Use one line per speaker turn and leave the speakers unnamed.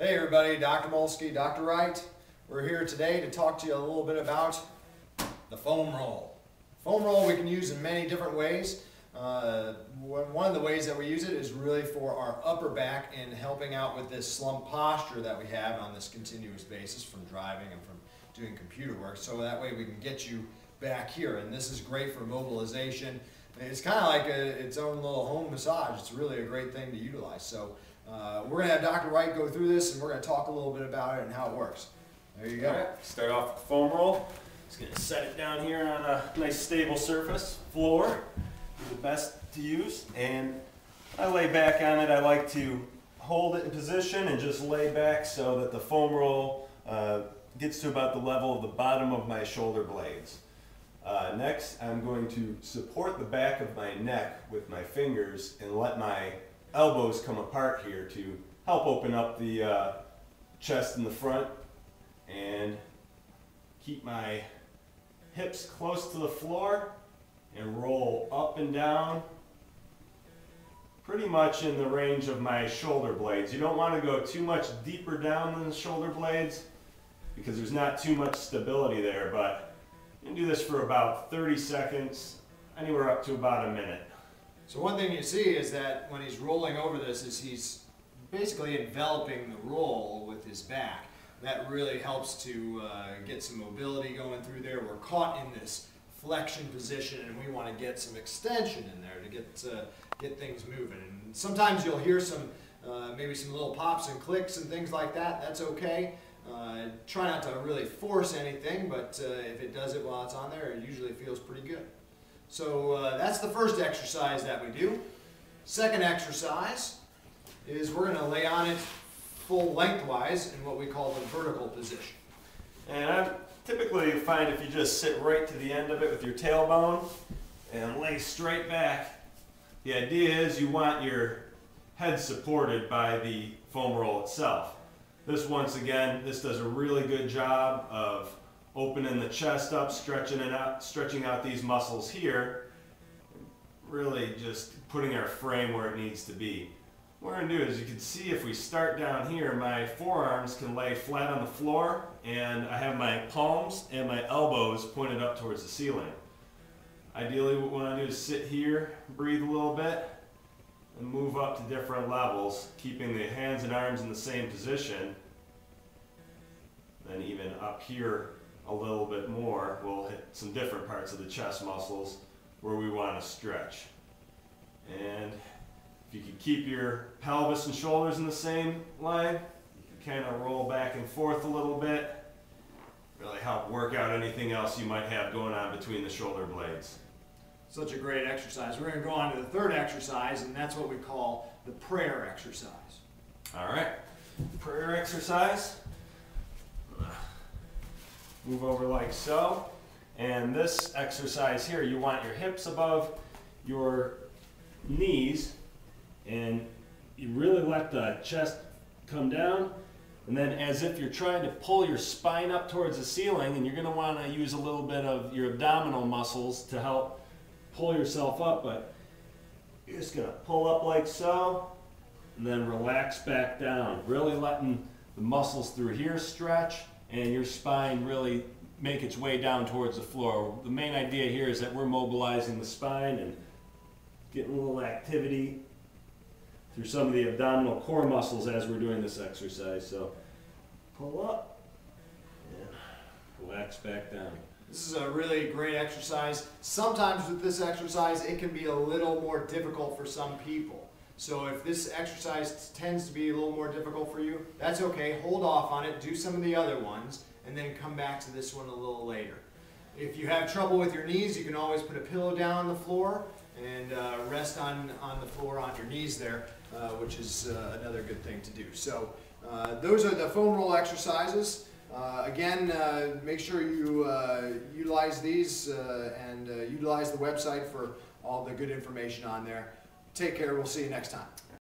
Hey everybody, Dr. Molsky, Dr. Wright. We're here today to talk to you a little bit about the foam roll. Foam roll we can use in many different ways. One of the ways that we use it is really for our upper back and helping out with this slump posture that we have on this continuous basis from driving and from doing computer work. So that way we can get you back here, and this is great for mobilization. It's kind of like its own little home massage. It's really a great thing to utilize. So we're going to have Dr. Wright go through this, and we're going to talk a little bit about it and how it works. There you go.
All right, start off with the foam roll. Just going to set it down here on a nice stable surface, floor, the best to use. And I lay back on it. I like to hold it in position and just lay back so that the foam roll gets to about the level of the bottom of my shoulder blades. Next, I'm going to support the back of my neck with my fingers and let my elbows come apart here to help open up the chest in the front and keep my hips close to the floor and roll up and down pretty much in the range of my shoulder blades. You don't want to go too much deeper down than the shoulder blades because there's not too much stability there, but you can do this for about 30 seconds, anywhere up to about a minute.
So one thing you see is that when he's rolling over this is he's basically enveloping the roll with his back. That really helps to get some mobility going through there. We're caught in this flexion position and we want to get some extension in there to get things moving. And sometimes you'll hear some maybe some little pops and clicks and things like that. That's okay. Try not to really force anything, but if it does it while it's on there, it usually feels pretty good. So that's the first exercise that we do. Second exercise is we're going to lay on it full lengthwise in what we call the vertical position.
And I typically find if you just sit right to the end of it with your tailbone and lay straight back, the idea is you want your head supported by the foam roll itself. This, once again, this does a really good job of opening the chest up, stretching out these muscles here, really just putting our frame where it needs to be. What we're going to do is, you can see if we start down here, my forearms can lay flat on the floor and I have my palms and my elbows pointed up towards the ceiling. Ideally what we want to do is sit here, breathe a little bit, and move up to different levels, keeping the hands and arms in the same position. Then even up here a little bit more, we'll hit some different parts of the chest muscles where we want to stretch. And if you can keep your pelvis and shoulders in the same line, you can kind of roll back and forth a little bit. Really help work out anything else you might have going on between the shoulder blades.
Such a great exercise. We're going to go on to the third exercise, and that's what we call the prayer exercise.
All right, prayer exercise. Move over like so. And this exercise here, you want your hips above your knees, and you really let the chest come down. And then as if you're trying to pull your spine up towards the ceiling, and you're going to want to use a little bit of your abdominal muscles to help pull yourself up, but you're just going to pull up like so, and then relax back down, really letting the muscles through here stretch and your spine really make its way down towards the floor. The main idea here is that we're mobilizing the spine and getting a little activity through some of the abdominal core muscles as we're doing this exercise. So pull up and relax back down.
This is a really great exercise. Sometimes with this exercise, it can be a little more difficult for some people. So if this exercise tends to be a little more difficult for you, that's okay. Hold off on it, do some of the other ones, and then come back to this one a little later. If you have trouble with your knees, you can always put a pillow down on the floor and rest on the floor on your knees there, which is another good thing to do. So those are the foam roll exercises. Again, make sure you utilize these and utilize the website for all the good information on there. Take care. We'll see you next time.